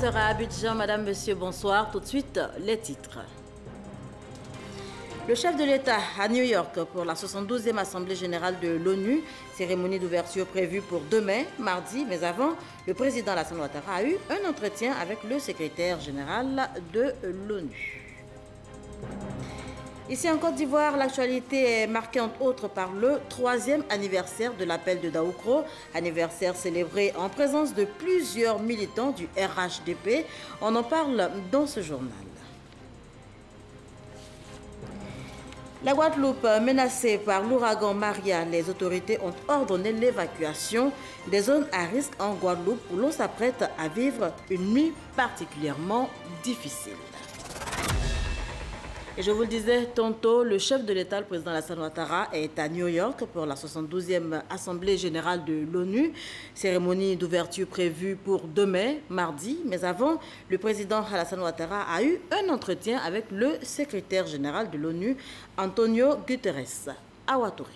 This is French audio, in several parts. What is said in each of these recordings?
20h à Abidjan. Madame, Monsieur, bonsoir. Tout de suite, les titres. Le chef de l'État à New York pour la 72e Assemblée générale de l'ONU. Cérémonie d'ouverture prévue pour demain, mardi. Mais avant, le président Alassane Ouattara a eu un entretien avec le secrétaire général de l'ONU. Ici en Côte d'Ivoire, l'actualité est marquée entre autres par le 3e anniversaire de l'appel de Daoukro, anniversaire célébré en présence de plusieurs militants du RHDP. On en parle dans ce journal. La Guadeloupe, menacée par l'ouragan Maria, les autorités ont ordonné l'évacuation des zones à risque en Guadeloupe où l'on s'apprête à vivre une nuit particulièrement difficile. Et je vous le disais tantôt, le chef de l'État, le président Alassane Ouattara, est à New York pour la 72e Assemblée générale de l'ONU. Cérémonie d'ouverture prévue pour demain, mardi. Mais avant, le président Alassane Ouattara a eu un entretien avec le secrétaire général de l'ONU, Antonio Guterres, à Ouattara.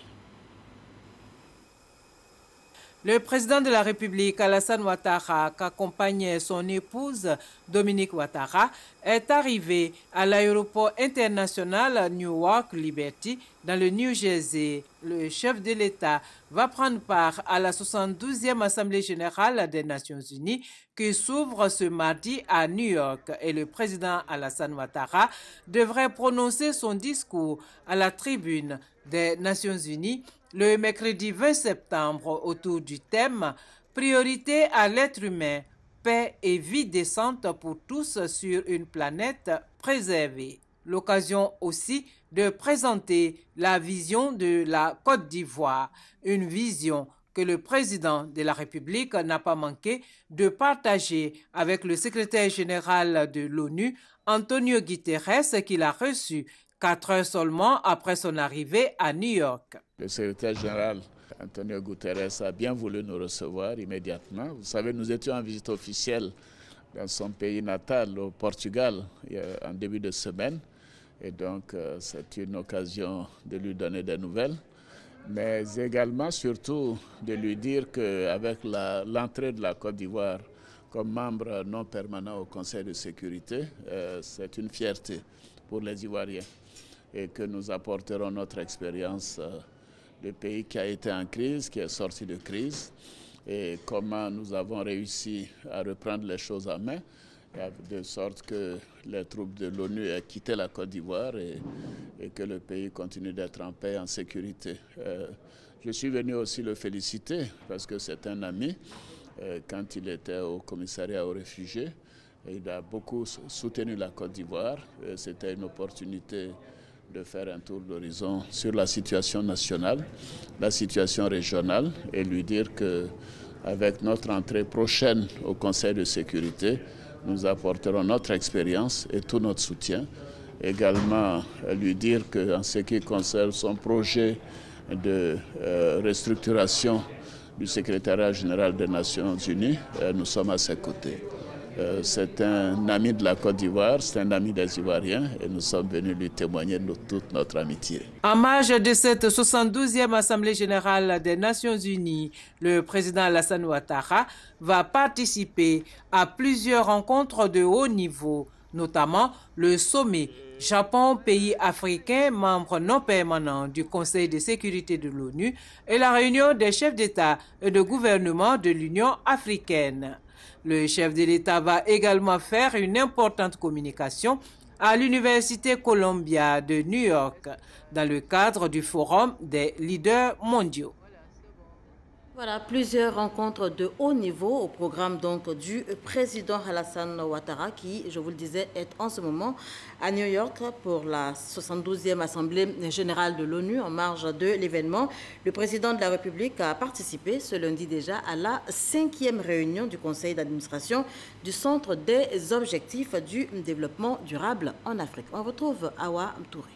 Le président de la République, Alassane Ouattara, qu'accompagnait son épouse Dominique Ouattara, est arrivé à l'aéroport international Newark Liberty dans le New Jersey. Le chef de l'État va prendre part à la 72e Assemblée générale des Nations unies qui s'ouvre ce mardi à New York et le président Alassane Ouattara devrait prononcer son discours à la tribune des Nations unies le mercredi 20 septembre autour du thème « Priorité à l'être humain, paix et vie décente pour tous sur une planète préservée ». L'occasion aussi de présenter la vision de la Côte d'Ivoire, une vision que le président de la République n'a pas manqué de partager avec le secrétaire général de l'ONU, Antonio Guterres, qu'il a reçu 4 heures seulement après son arrivée à New York. Le secrétaire général Antonio Guterres a bien voulu nous recevoir immédiatement. Vous savez, nous étions en visite officielle dans son pays natal, au Portugal, en début de semaine. Et donc, c'est une occasion de lui donner des nouvelles. Mais également, surtout, de lui dire qu'avec l'entrée de la Côte d'Ivoire comme membre non permanent au Conseil de sécurité, c'est une fierté pour les Ivoiriens. Et que nous apporterons notre expérience de pays qui a été en crise, qui est sorti de crise, et comment nous avons réussi à reprendre les choses en main, de sorte que les troupes de l'ONU aient quitté la Côte d'Ivoire et que le pays continue d'être en paix et en sécurité. Je suis venu aussi le féliciter parce que c'est un ami. Quand il était au commissariat aux réfugiés, il a beaucoup soutenu la Côte d'Ivoire. C'était une opportunité de faire un tour d'horizon sur la situation nationale, la situation régionale et lui dire qu'avec notre entrée prochaine au Conseil de sécurité, nous apporterons notre expérience et tout notre soutien. Également lui dire qu'en ce qui concerne son projet de restructuration du secrétariat général des Nations Unies, nous sommes à ses côtés. C'est un ami de la Côte d'Ivoire, c'est un ami des Ivoiriens et nous sommes venus lui témoigner de toute notre amitié. En marge de cette 72e Assemblée générale des Nations unies, le président Alassane Ouattara va participer à plusieurs rencontres de haut niveau, notamment le sommet Japon, pays africain, membre non permanent du Conseil de sécurité de l'ONU et la réunion des chefs d'État et de gouvernement de l'Union africaine. Le chef de l'État va également faire une importante communication à l'Université Columbia de New York dans le cadre du Forum des leaders mondiaux. Voilà, plusieurs rencontres de haut niveau au programme donc du président Alassane Ouattara qui, je vous le disais, est en ce moment à New York pour la 72e Assemblée générale de l'ONU. En marge de l'événement, le président de la République a participé ce lundi déjà à la 5e réunion du conseil d'administration du Centre des objectifs du développement durable en Afrique. On retrouve Awa Touré.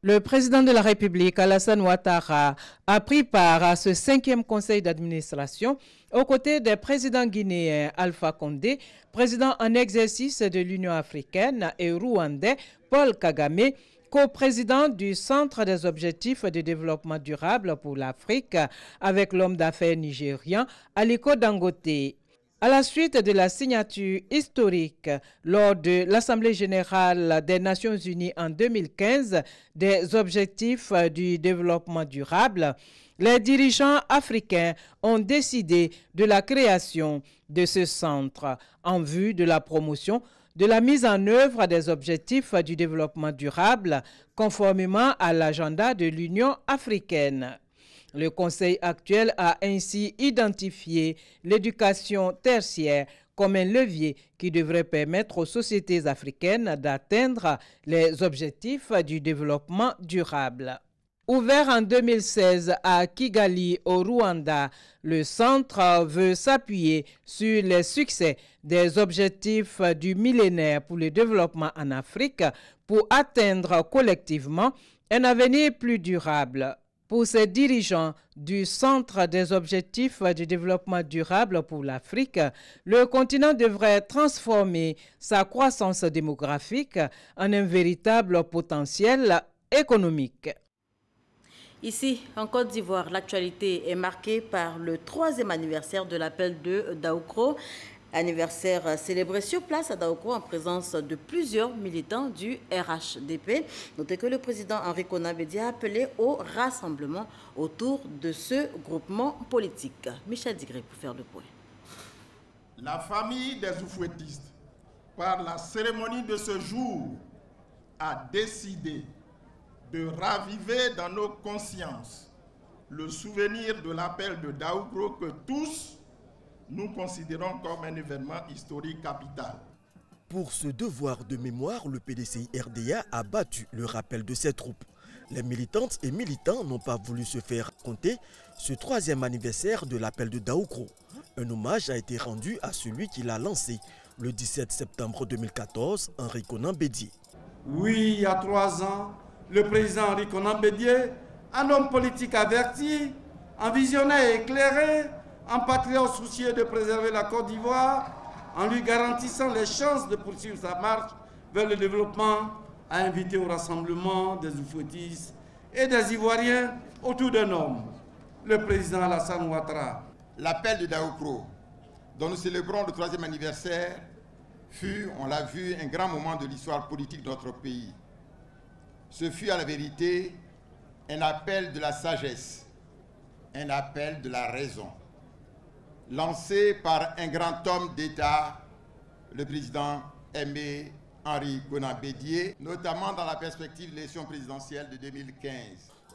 Le président de la République, Alassane Ouattara, a pris part à ce 5e conseil d'administration aux côtés des présidents guinéens Alpha Condé, président en exercice de l'Union africaine, et rwandais Paul Kagame, co-président du Centre des objectifs de développement durable pour l'Afrique, avec l'homme d'affaires nigérian Aliko Dangote. À la suite de la signature historique lors de l'Assemblée générale des Nations unies en 2015 des objectifs du développement durable, les dirigeants africains ont décidé de la création de ce centre en vue de la promotion de la mise en œuvre des objectifs du développement durable conformément à l'agenda de l'Union africaine. Le Conseil actuel a ainsi identifié l'éducation tertiaire comme un levier qui devrait permettre aux sociétés africaines d'atteindre les objectifs du développement durable. Ouvert en 2016 à Kigali, au Rwanda, le centre veut s'appuyer sur les succès des objectifs du millénaire pour le développement en Afrique pour atteindre collectivement un avenir plus durable. Pour ces dirigeants du Centre des objectifs du développement durable pour l'Afrique, le continent devrait transformer sa croissance démographique en un véritable potentiel économique. Ici, en Côte d'Ivoire, l'actualité est marquée par le 3e anniversaire de l'appel de Daoukro. Anniversaire célébré sur place à Daoukro en présence de plusieurs militants du RHDP. Notez que le président Henri Konan Bédié a appelé au rassemblement autour de ce groupement politique. Michel Digré pour faire le point. La famille des oufouettistes, par la cérémonie de ce jour, a décidé de raviver dans nos consciences le souvenir de l'appel de Daoukro que tous nous considérons comme un événement historique capital. Pour ce devoir de mémoire, le PDCI-RDA a battu le rappel de ses troupes. Les militantes et militants n'ont pas voulu se faire raconter ce 3e anniversaire de l'appel de Daoukro. Un hommage a été rendu à celui qui l'a lancé le 17 septembre 2014, Henri Konan Bédié. Oui, il y a 3 ans, le président Henri Konan Bédié, un homme politique averti, un visionnaire éclairé, un patriote soucieux de préserver la Côte d'Ivoire, en lui garantissant les chances de poursuivre sa marche vers le développement, a invité au rassemblement des oufouettistes et des Ivoiriens autour d'un homme, le président Alassane Ouattara. L'appel de Daoukro, dont nous célébrons le 3e anniversaire, fut, on l'a vu, un grand moment de l'histoire politique de notre pays. Ce fut à la vérité un appel de la sagesse, un appel de la raison, lancé par un grand homme d'État, le président Aimé Henri Konan Bédié, notamment dans la perspective de l'élection présidentielle de 2015.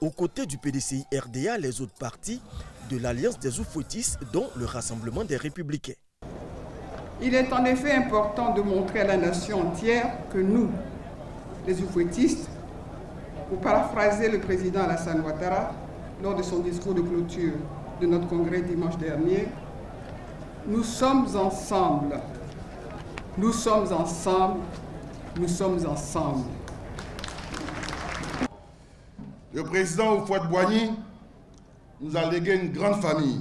Aux côtés du PDCI-RDA, les autres partis de l'Alliance des oufouettistes, dont le Rassemblement des Républicains. Il est en effet important de montrer à la nation entière que nous, les oufouettistes, pour paraphraser le président Alassane Ouattara lors de son discours de clôture de notre congrès dimanche dernier, nous sommes ensemble. Nous sommes ensemble. Nous sommes ensemble. Le président Houphouët-Boigny nous a légué une grande famille,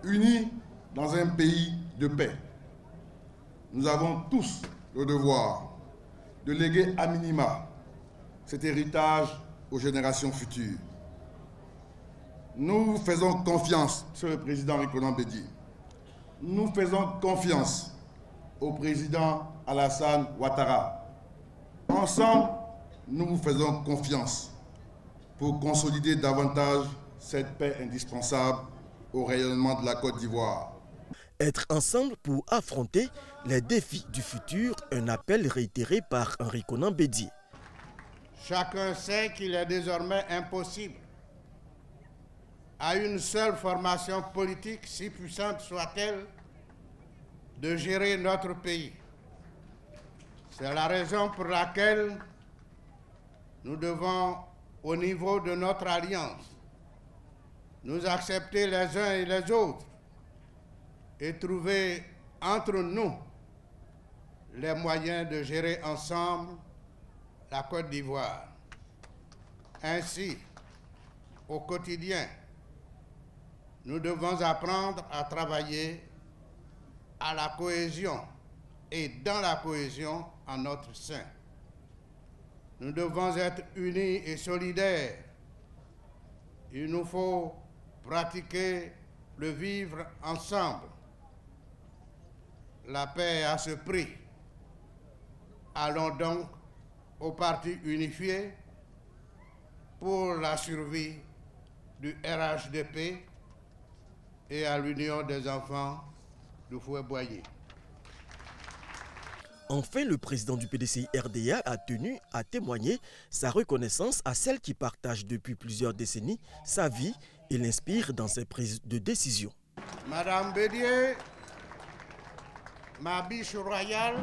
unie dans un pays de paix. Nous avons tous le devoir de léguer à minima cet héritage aux générations futures. Nous faisons confiance sur le président Henri Konan Bédié. Nous faisons confiance au président Alassane Ouattara. Ensemble, nous vous faisons confiance pour consolider davantage cette paix indispensable au rayonnement de la Côte d'Ivoire. Être ensemble pour affronter les défis du futur, un appel réitéré par Henri Konan Bédié. Chacun sait qu'il est désormais impossible à une seule formation politique, si puissante soit-elle, de gérer notre pays. C'est la raison pour laquelle nous devons, au niveau de notre alliance, nous accepter les uns et les autres et trouver entre nous les moyens de gérer ensemble la Côte d'Ivoire. Ainsi, au quotidien, nous devons apprendre à travailler à la cohésion et dans la cohésion en notre sein. Nous devons être unis et solidaires. Il nous faut pratiquer le vivre ensemble. la paix à ce prix. Allons donc au parti unifié pour la survie du RHDP et à l'Union des enfants du Fouet-Boigny. Enfin, le président du PDCI RDA a tenu à témoigner sa reconnaissance à celle qui partage depuis plusieurs décennies sa vie et l'inspire dans ses prises de décision. Madame Bédier, ma biche royale,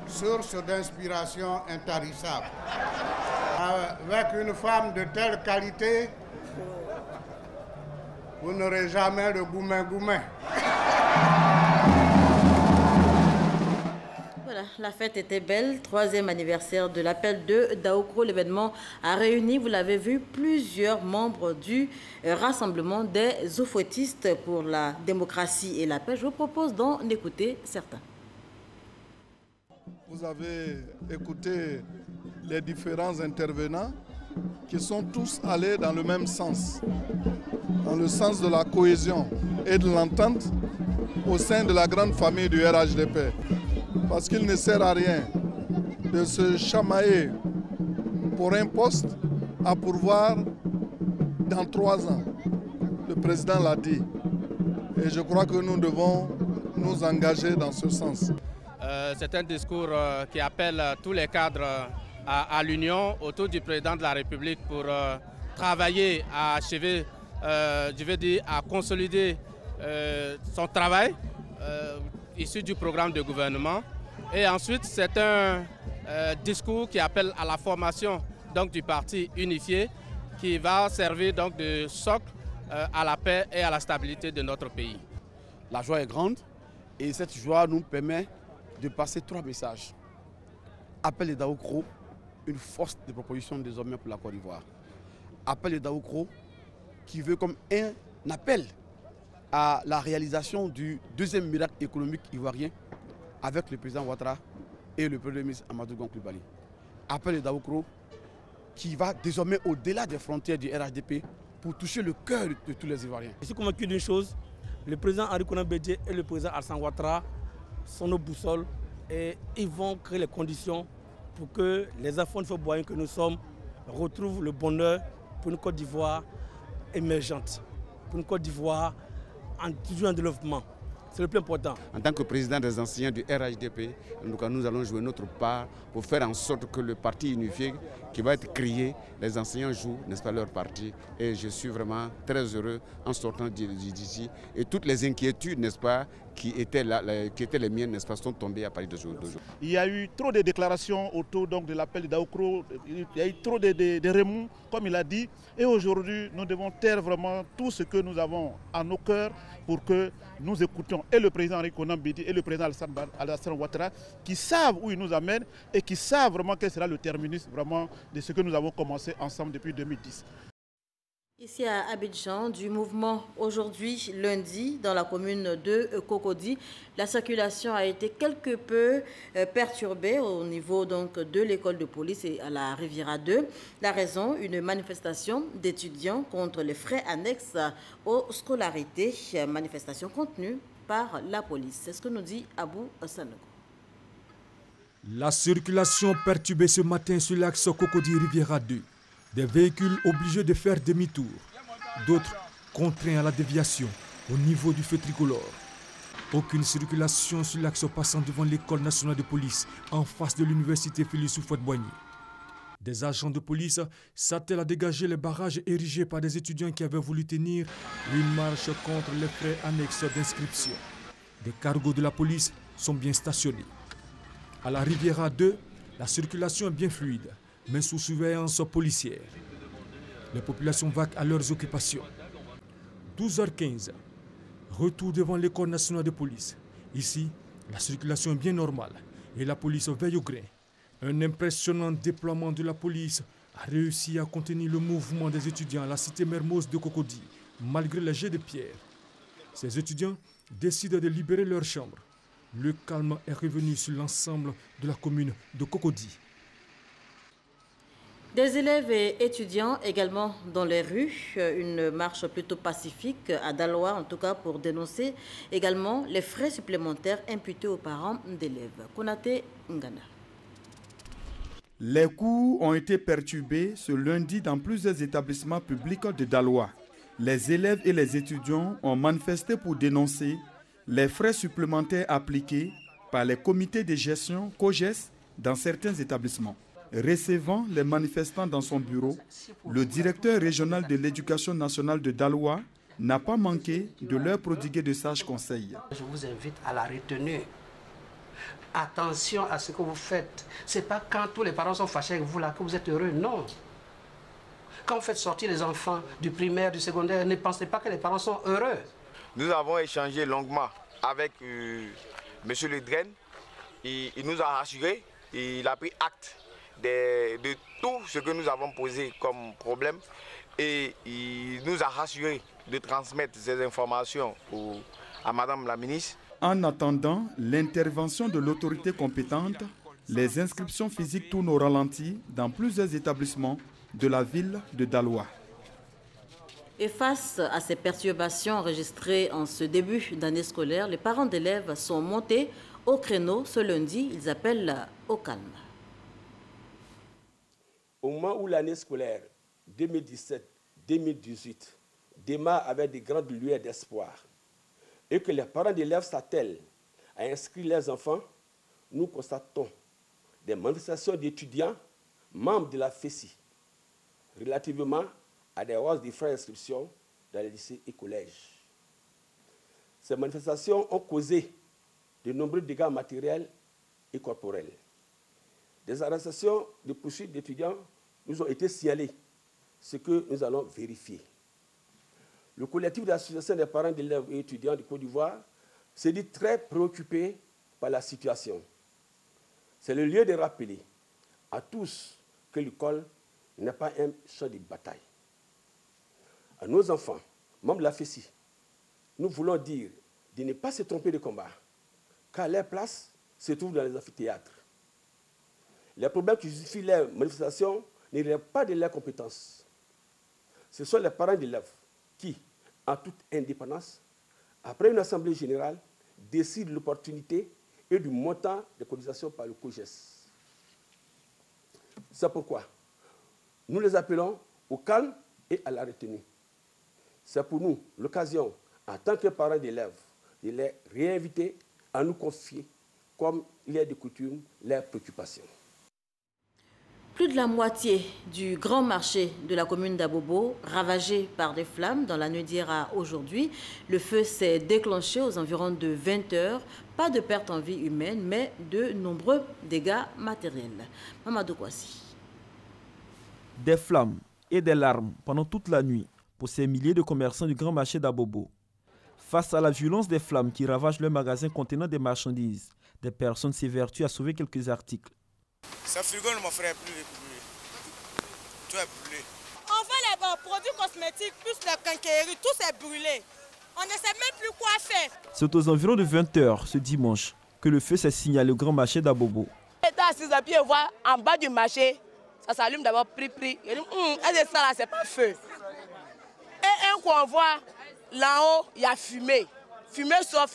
source d'inspiration intarissable. Avec une femme de telle qualité, vous n'aurez jamais le goumen-goumen. Voilà, la fête était belle. 3e anniversaire de l'appel de Daoukro. L'événement a réuni, vous l'avez vu, plusieurs membres du Rassemblement des Oufouettistes pour la démocratie et la paix. Je vous propose d'en écouter certains. Vous avez écouté les différents intervenants qui sont tous allés dans le même sens, dans le sens de la cohésion et de l'entente au sein de la grande famille du RHDP. Parce qu'il ne sert à rien de se chamailler pour un poste à pourvoir dans 3 ans. Le président l'a dit. Et je crois que nous devons nous engager dans ce sens. C'est un discours qui appelle tous les cadres à l'union autour du président de la République pour travailler à achever, je veux dire, à consolider son travail issu du programme de gouvernement. Et ensuite, c'est un discours qui appelle à la formation donc, du parti unifié qui va servir donc, de socle à la paix et à la stabilité de notre pays. La joie est grande et cette joie nous permet de passer 3 messages. Appel de Daoukro, une force de proposition désormais pour la Côte d'Ivoire. Appel de Daoukro qui veut comme un appel à la réalisation du 2e miracle économique ivoirien avec le président Ouattara et le premier ministre Amadou Gon Coulibaly. Appel de Daoukro qui va désormais au-delà des frontières du RHDP pour toucher le cœur de tous les Ivoiriens. Je suis convaincu d'une chose, le président Henri Konan Bédié et le président Alassane Ouattara sont nos boussoles et ils vont créer les conditions pour que les enfants de Fouet-Boigny que nous sommes retrouvent le bonheur pour une Côte d'Ivoire émergente, pour une Côte d'Ivoire toujours en développement. C'est le plus important. En tant que président des enseignants du RHDP, nous allons jouer notre part pour faire en sorte que le parti unifié qui va être créé, les enseignants jouent, n'est-ce pas, leur parti. Et je suis vraiment très heureux en sortant d'ici. Et toutes les inquiétudes, n'est-ce pas, qui étaient les miennes, n'est-ce pas, sont tombées à partir d'aujourd'hui. Il y a eu trop de déclarations autour donc, de l'appel de Daoukro, il y a eu trop de remous, comme il a dit. Et aujourd'hui, nous devons taire vraiment tout ce que nous avons à nos cœurs pour que nous écoutions et le président Henri Konan Bédié et le président Alassane Ouattara qui savent où ils nous amènent et qui savent vraiment quel sera le terminus vraiment de ce que nous avons commencé ensemble depuis 2010. Ici à Abidjan, du mouvement aujourd'hui, lundi, dans la commune de Cocody, la circulation a été quelque peu perturbée au niveau donc, de l'école de police et à la Riviera 2. La raison, une manifestation d'étudiants contre les frais annexes aux scolarités, manifestation contenue par la police. C'est ce que nous dit Abou Sanogo. La circulation perturbée ce matin sur l'axe Cocody-Riviera 2. Des véhicules obligés de faire demi-tour, d'autres contraints à la déviation au niveau du feu tricolore. Aucune circulation sur l'axe passant devant l'école nationale de police en face de l'université Félix Houphouët-Boigny. Des agents de police s'attellent à dégager les barrages érigés par des étudiants qui avaient voulu tenir une marche contre les frais annexes d'inscription. Des cargos de la police sont bien stationnés. À la Riviera 2, la circulation est bien fluide, mais sous surveillance policière. Les populations vaquent à leurs occupations. 12h15, retour devant l'école nationale de police. Ici, la circulation est bien normale et la police veille au grain. Un impressionnant déploiement de la police a réussi à contenir le mouvement des étudiants à la cité Mermoz de Cocody, malgré les jets de pierre. Ces étudiants décident de libérer leurs chambres. Le calme est revenu sur l'ensemble de la commune de Cocody. Des élèves et étudiants également dans les rues, une marche plutôt pacifique à Daloa, en tout cas pour dénoncer également les frais supplémentaires imputés aux parents d'élèves. Konaté Ngana. Les cours ont été perturbés ce lundi dans plusieurs établissements publics de Daloa. Les élèves et les étudiants ont manifesté pour dénoncer les frais supplémentaires appliqués par les comités de gestion COGES dans certains établissements. Recevant les manifestants dans son bureau, le directeur régional de l'éducation nationale de Daloa n'a pas manqué de leur prodiguer de sages conseils. Je vous invite à la retenue. Attention à ce que vous faites. Ce n'est pas quand tous les parents sont fâchés avec vous là que vous êtes heureux, non. Quand vous faites sortir les enfants du primaire, du secondaire, ne pensez pas que les parents sont heureux. Nous avons échangé longuement avec M. Ledren. Il nous a rassurés, il a pris acte de tout ce que nous avons posé comme problème et il nous a rassuré de transmettre ces informations à Madame la ministre. En attendant l'intervention de l'autorité compétente, les inscriptions physiques tournent au ralenti dans plusieurs établissements de la ville de Daloa. Et face à ces perturbations enregistrées en ce début d'année scolaire, les parents d'élèves sont montés au créneau ce lundi. Ils appellent au calme. Au moment où l'année scolaire 2017-2018 démarre avec de grandes lueurs d'espoir et que les parents d'élèves s'attellent à inscrire leurs enfants, nous constatons des manifestations d'étudiants membres de la FESI relativement à des hausses des frais d'inscription dans les lycées et collèges. Ces manifestations ont causé de nombreux dégâts matériels et corporels. Des arrestations de poursuites d'étudiants nous ont été signalées, ce que nous allons vérifier. Le collectif de l'association des parents d'élèves et étudiants de Côte d'Ivoire s'est dit très préoccupé par la situation. C'est le lieu de rappeler à tous que l'école n'est pas un champ de bataille. À nos enfants, membres de la FESI, nous voulons dire de ne pas se tromper de combat, car leur place se trouve dans les amphithéâtres. Les problèmes qui justifient leurs manifestations ne relèvent pas de leurs compétences. Ce sont les parents d'élèves qui, en toute indépendance, après une assemblée générale, décident de l'opportunité et du montant des cotisations par le COGES. C'est pourquoi nous les appelons au calme et à la retenue. C'est pour nous l'occasion, en tant que parents d'élèves, de les réinviter à nous confier, comme il est de coutume, leurs préoccupations. Plus de la moitié du grand marché de la commune d'Abobo, ravagé par des flammes dans la nuit d'hier à aujourd'hui. Le feu s'est déclenché aux environs de 20 heures. Pas de perte en vie humaine, mais de nombreux dégâts matériels. Mamadou Kouassi. Des flammes et des larmes pendant toute la nuit pour ces milliers de commerçants du grand marché d'Abobo. Face à la violence des flammes qui ravagent le magasin contenant des marchandises, des personnes s'évertuent à sauver quelques articles. Ce frigo, mon frère, est brûlé. Tout est brûlé. On veut les produits cosmétiques, plus les quincailleries, tout s'est brûlé. On ne sait même plus quoi faire. C'est aux environs de 20 h ce dimanche que le feu s'est signalé au grand marché d'Abobo. J'étais assise à pied, voir en bas du marché, ça s'allume d'abord, pri. Et dit, ça là, c'est pas feu. Et un coup, on voit là-haut, il y a fumée. Fumée sort,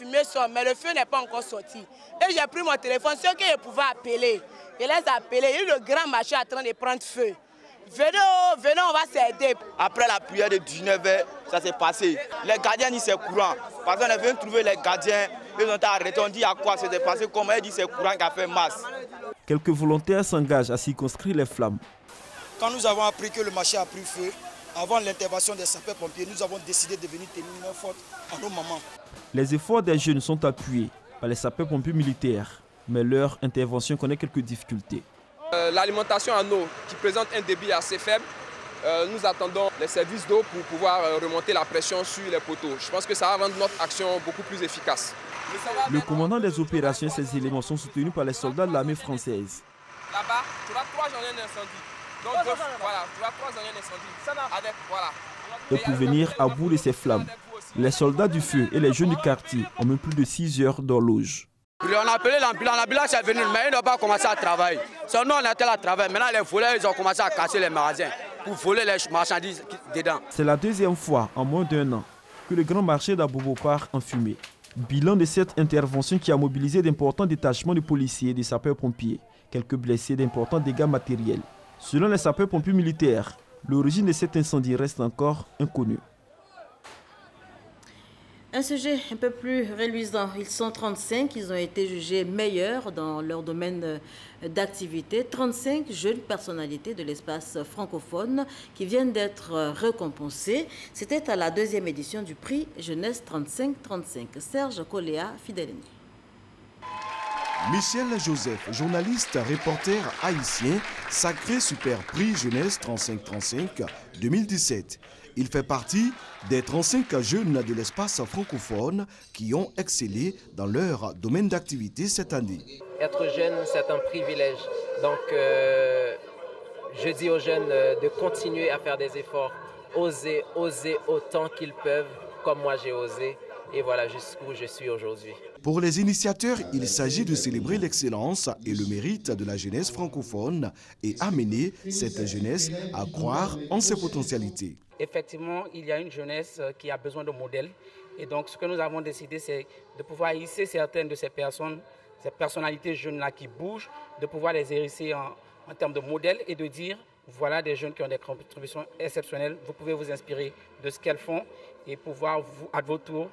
mais le feu n'est pas encore sorti. Et j'ai pris mon téléphone, ceux que je pouvais appeler. Je les ai appelés, il y a eu le grand marché en train de prendre feu. Venez, on va s'aider. Après la prière de 19h, ça s'est passé. Les gardiens disent c'est courant. Parce qu'on est venu trouver les gardiens, ils ont été arrêtés, on dit à quoi c'était passé, comment ils disent c'est courant qui a fait masse. Quelques volontaires s'engagent à circonscrire les flammes. Quand nous avons appris que le marché a pris feu, avant l'intervention des sapeurs-pompiers, nous avons décidé de venir tenir main forte à nos mamans. Les efforts des jeunes sont appuyés par les sapeurs-pompiers militaires, mais leur intervention connaît quelques difficultés. L'alimentation en eau qui présente un débit assez faible, nous attendons les services d'eau pour pouvoir remonter la pression sur les poteaux. Je pense que ça va rendre notre action beaucoup plus efficace. Le commandant des opérations et ses éléments sont soutenus par les soldats de l'armée française. Là-bas, tu auras 3 journées d'incendie. Donc voilà, tu auras 3 journées d'incendie. Et pour venir à bout de ces flammes, les soldats du feu et les jeunes du quartier ont même plus de 6 heures d'horloge. On a appelé l'ambulance est venue, mais ils n'ont pas commencé à travailler. Sinon, on était là à travailler. Maintenant, les voleurs, ils ont commencé à casser les magasins pour voler les marchandises dedans. C'est la deuxième fois en moins d'1 an que le grand marché d'Abobo part en fumée. Bilan de cette intervention qui a mobilisé d'importants détachements de policiers et de sapeurs-pompiers. Quelques blessés, d'importants dégâts matériels. Selon les sapeurs-pompiers militaires, l'origine de cet incendie reste encore inconnue. Un sujet un peu plus reluisant. Ils sont 35, ils ont été jugés meilleurs dans leur domaine d'activité. 35 jeunes personnalités de l'espace francophone qui viennent d'être récompensées. C'était à la 2e édition du prix Jeunesse 35-35. Serge Koléa, Fidèle. Michel Joseph, journaliste, reporter haïtien, sacré super prix Jeunesse 35-35 2017. Il fait partie des 35 jeunes de l'espace francophone qui ont excellé dans leur domaine d'activité cette année. Être jeune, c'est un privilège. Donc, je dis aux jeunes de continuer à faire des efforts, oser autant qu'ils peuvent, comme moi j'ai osé. Et voilà jusqu'où je suis aujourd'hui. Pour les initiateurs, il s'agit de célébrer l'excellence et le mérite de la jeunesse francophone et amener cette jeunesse à croire en ses potentialités. Effectivement, il y a une jeunesse qui a besoin de modèles. Et donc, ce que nous avons décidé, c'est de pouvoir hisser certaines de ces personnes, ces personnalités jeunes-là qui bougent, de pouvoir les hérisser en termes de modèles et de dire, voilà des jeunes qui ont des contributions exceptionnelles. Vous pouvez vous inspirer de ce qu'elles font et pouvoir, vous, à votre tour,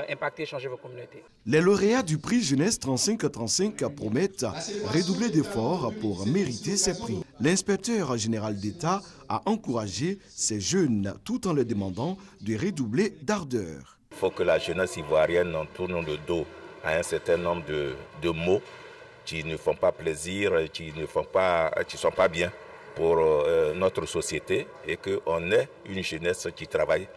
impacter et changer vos communautés. Les lauréats du prix Jeunesse 35-35 promettent redoubler d'efforts pour mériter ces prix. L'inspecteur général d'État a encouragé ces jeunes tout en leur demandant de redoubler d'ardeur. Il faut que la jeunesse ivoirienne tourne le dos à un certain nombre de mots qui ne font pas plaisir, qui ne sont pas bien pour notre société et qu'on ait une jeunesse qui travaille,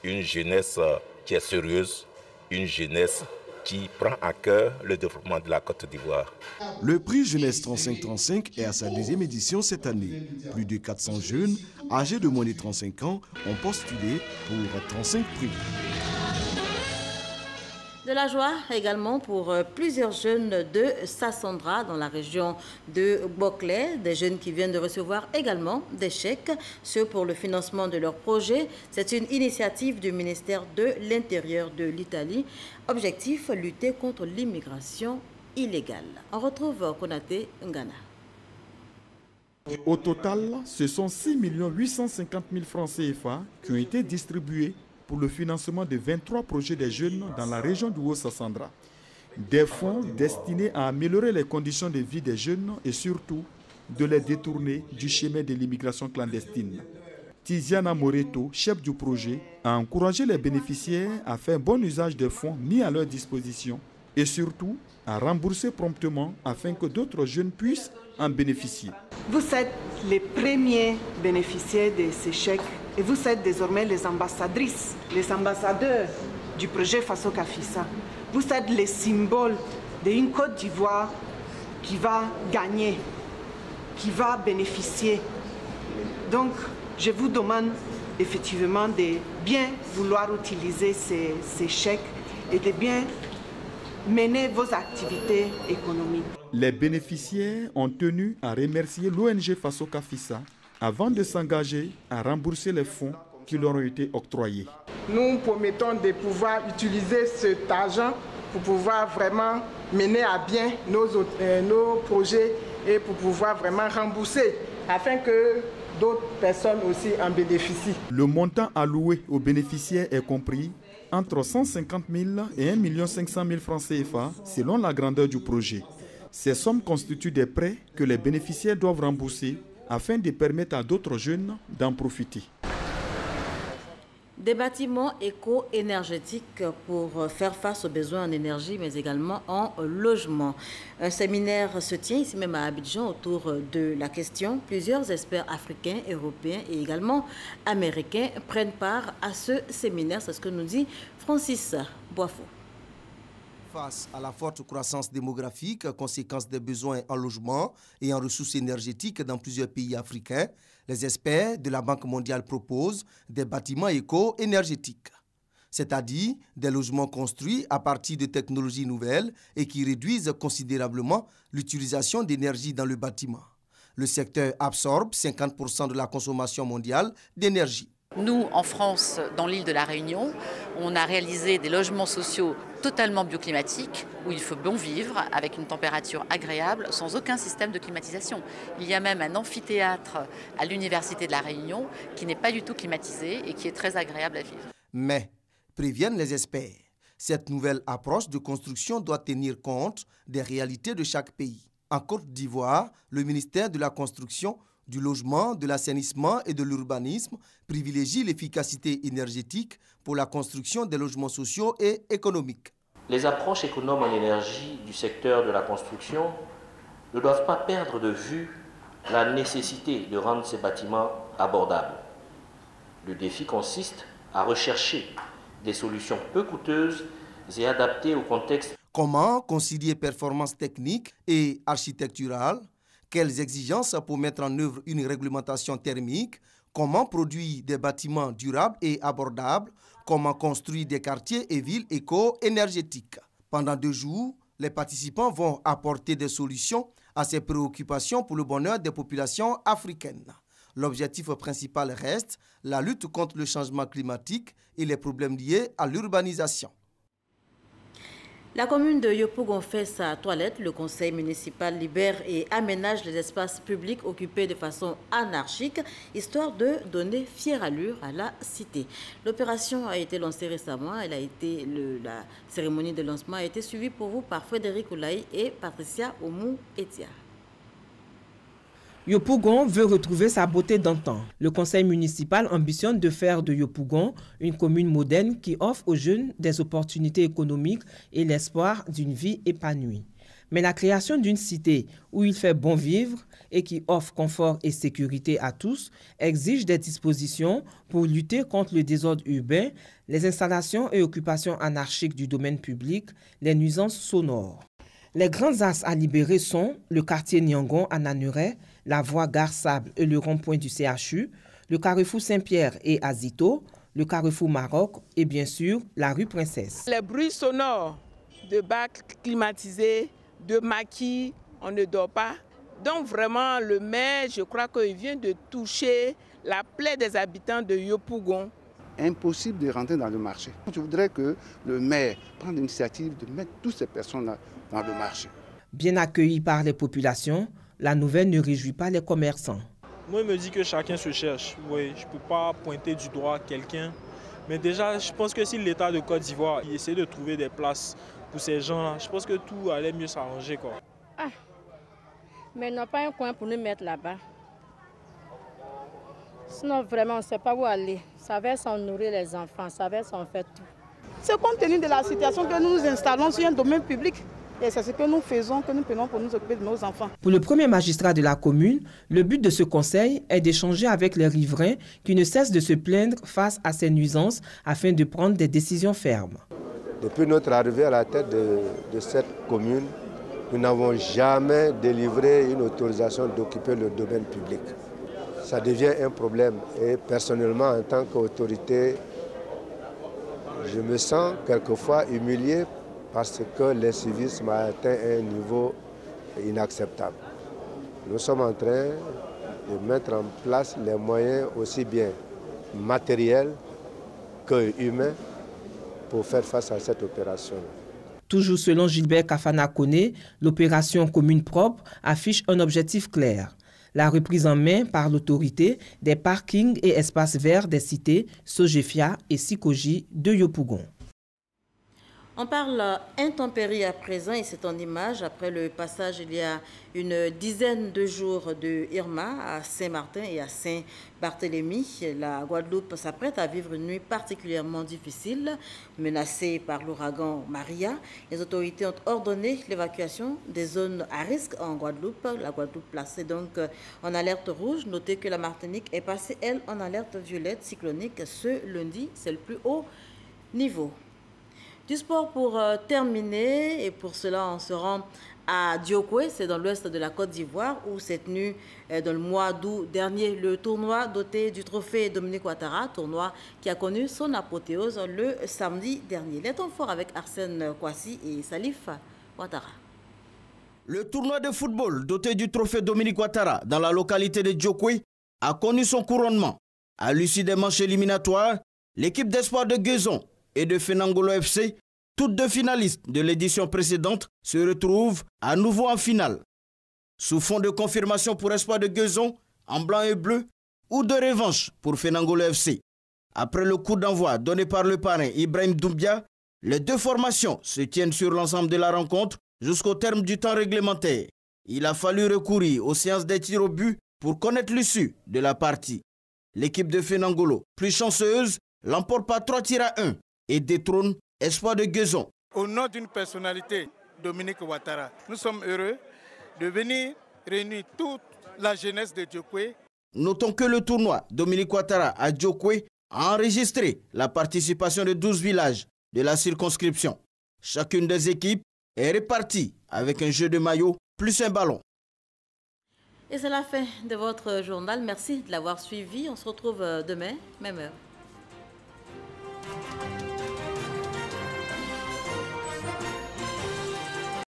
une jeunesse qui est sérieuse, une jeunesse qui prend à cœur le développement de la Côte d'Ivoire. Le prix Jeunesse 35-35 est à sa 2e édition cette année. Plus de 400 jeunes âgés de moins de 35 ans ont postulé pour 35 prix. De la joie également pour plusieurs jeunes de Sassandra dans la région de Boclé, des jeunes qui viennent de recevoir également des chèques, ceux pour le financement de leurs projets. C'est une initiative du ministère de l'Intérieur de l'Italie. Objectif, lutter contre l'immigration illégale. On retrouve Konaté Ngana. Au total, ce sont 6 850 000 francs CFA qui ont été distribués pour le financement de 23 projets des jeunes dans la région du Haut-Sassandra. Des fonds destinés à améliorer les conditions de vie des jeunes et surtout de les détourner du chemin de l'immigration clandestine. Tiziana Moreto, chef du projet, a encouragé les bénéficiaires à faire bon usage des fonds mis à leur disposition et surtout à rembourser promptement afin que d'autres jeunes puissent en bénéficier. Vous êtes les premiers bénéficiaires de ces chèques et vous êtes désormais les ambassadrices, les ambassadeurs du projet Fasoka Fissa. Vous êtes les symboles d'une Côte d'Ivoire qui va gagner, qui va bénéficier. Donc, je vous demande effectivement de bien vouloir utiliser ces chèques et de bien mener vos activités économiques. Les bénéficiaires ont tenu à remercier l'ONG Fasoka Fissa avant de s'engager à rembourser les fonds qui leur ont été octroyés. Nous promettons de pouvoir utiliser cet argent pour pouvoir vraiment mener à bien nos projets et pour pouvoir vraiment rembourser afin que d'autres personnes aussi en bénéficient. Le montant alloué aux bénéficiaires est compris entre 150 000 et 1 500 000 francs CFA selon la grandeur du projet. Ces sommes constituent des prêts que les bénéficiaires doivent rembourser afin de permettre à d'autres jeunes d'en profiter. Des bâtiments éco-énergétiques pour faire face aux besoins en énergie, mais également en logement. Un séminaire se tient ici même à Abidjan autour de la question. Plusieurs experts africains, européens et également américains prennent part à ce séminaire. C'est ce que nous dit Francis Boifo. Face à la forte croissance démographique, conséquence des besoins en logement et en ressources énergétiques dans plusieurs pays africains, les experts de la Banque mondiale proposent des bâtiments éco-énergétiques. c'est-à-dire des logements construits à partir de technologies nouvelles et qui réduisent considérablement l'utilisation d'énergie dans le bâtiment. Le secteur absorbe 50% de la consommation mondiale d'énergie. Nous, en France, dans l'île de la Réunion, on a réalisé des logements sociaux totalement bioclimatiques où il faut bon vivre avec une température agréable sans aucun système de climatisation. Il y a même un amphithéâtre à l'université de la Réunion qui n'est pas du tout climatisé et qui est très agréable à vivre. Mais, préviennent les experts, cette nouvelle approche de construction doit tenir compte des réalités de chaque pays. En Côte d'Ivoire, le ministère de la Construction, du Logement, de l'Assainissement et de l'Urbanisme privilégie l'efficacité énergétique pour la construction des logements sociaux et économiques. Les approches économes en énergie du secteur de la construction ne doivent pas perdre de vue la nécessité de rendre ces bâtiments abordables. Le défi consiste à rechercher des solutions peu coûteuses et adaptées au contexte. Comment concilier performances techniques et architecturales? Quelles exigences pour mettre en œuvre une réglementation thermique? Comment produire des bâtiments durables et abordables? Comment construire des quartiers et villes éco-énergétiques? Pendant 2 jours, les participants vont apporter des solutions à ces préoccupations pour le bonheur des populations africaines. L'objectif principal reste la lutte contre le changement climatique et les problèmes liés à l'urbanisation. La commune de Yopougon fait sa toilette. Le conseil municipal libère et aménage les espaces publics occupés de façon anarchique, histoire de donner fière allure à la cité. L'opération a été lancée récemment. La cérémonie de lancement a été suivie pour vous par Frédéric Oulaï et Patricia Oumou-Etia. Yopougon veut retrouver sa beauté d'antan. Le conseil municipal ambitionne de faire de Yopougon une commune moderne qui offre aux jeunes des opportunités économiques et l'espoir d'une vie épanouie. Mais la création d'une cité où il fait bon vivre et qui offre confort et sécurité à tous exige des dispositions pour lutter contre le désordre urbain, les installations et occupations anarchiques du domaine public, les nuisances sonores. Les grands axes à libérer sont le quartier Nyangon à Nanuret, la voie Gare-Sable et le rond-point du CHU, le carrefour Saint-Pierre et Azito, le carrefour Maroc et bien sûr la rue Princesse. Les bruits sonores de bacs climatisés, de maquis, on ne dort pas. Donc vraiment le maire, je crois qu'il vient de toucher la plaie des habitants de Yopougon. Impossible de rentrer dans le marché. Je voudrais que le maire prenne l'initiative de mettre toutes ces personnes-là dans le marché. Bien accueilli par les populations, la nouvelle ne réjouit pas les commerçants. Moi, je me dis que chacun se cherche. Oui, je ne peux pas pointer du doigt quelqu'un. Mais déjà, je pense que si l'État de Côte d'Ivoire essaie de trouver des places pour ces gens-là, je pense que tout allait mieux s'arranger. Ah, mais ils n'ont pas un coin pour nous mettre là-bas. Sinon, vraiment, on ne sait pas où aller. Ça va s'en nourrir les enfants, ça va s'en faire tout. C'est compte tenu de la situation que nous nous installons sur un domaine public. Et c'est ce que nous faisons, que nous prenons pour nous occuper de nos enfants. Pour le premier magistrat de la commune, le but de ce conseil est d'échanger avec les riverains qui ne cessent de se plaindre face à ces nuisances afin de prendre des décisions fermes. Depuis notre arrivée à la tête de cette commune, nous n'avons jamais délivré une autorisation d'occuper le domaine public. Ça devient un problème et personnellement, en tant qu'autorité, je me sens quelquefois humilié parce que l'incivisme a atteint un niveau inacceptable. Nous sommes en train de mettre en place les moyens aussi bien matériels que humains pour faire face à cette opération. Toujours selon Gilbert Kafana Kone, l'opération commune propre affiche un objectif clair. La reprise en main par l'autorité des parkings et espaces verts des cités Sogefia et Sikoji de Yopougon. On parle intempéries à présent et c'est en image après le passage il y a une dizaine de jours de Irma à Saint-Martin et à Saint-Barthélemy. La Guadeloupe s'apprête à vivre une nuit particulièrement difficile, menacée par l'ouragan Maria. Les autorités ont ordonné l'évacuation des zones à risque en Guadeloupe. La Guadeloupe placée donc en alerte rouge. Notez que la Martinique est passée, elle, en alerte violette cyclonique ce lundi. C'est le plus haut niveau. Du sport pour terminer, et pour cela on se rend à Diokwe, c'est dans l'ouest de la Côte d'Ivoire, où s'est tenu dans le mois d'août dernier le tournoi doté du trophée Dominique Ouattara, tournoi qui a connu son apothéose le samedi dernier. Les temps forts avec Arsène Kouassi et Salif Ouattara. Le tournoi de football doté du trophée Dominique Ouattara dans la localité de Diokwe a connu son couronnement. À l'issue des manches éliminatoires, l'équipe d'espoir de Guezon et de Fenangolo FC, toutes deux finalistes de l'édition précédente, se retrouvent à nouveau en finale. Sous fond de confirmation pour espoir de Guezon, en blanc et bleu, ou de revanche pour Fenangolo FC. Après le coup d'envoi donné par le parrain Ibrahim Doumbia, les deux formations se tiennent sur l'ensemble de la rencontre jusqu'au terme du temps réglementaire. Il a fallu recourir aux séances des tirs au but pour connaître l'issue de la partie. L'équipe de Fenangolo, plus chanceuse, l'emporte par 3 tirs à 1 et détrône espoir de Guezon. Au nom d'une personnalité, Dominique Ouattara, nous sommes heureux de venir réunir toute la jeunesse de Diokwe. Notons que le tournoi Dominique Ouattara à Diokwe a enregistré la participation de 12 villages de la circonscription. Chacune des équipes est répartie avec un jeu de maillot plus un ballon. Et c'est la fin de votre journal. Merci de l'avoir suivi. On se retrouve demain, même heure.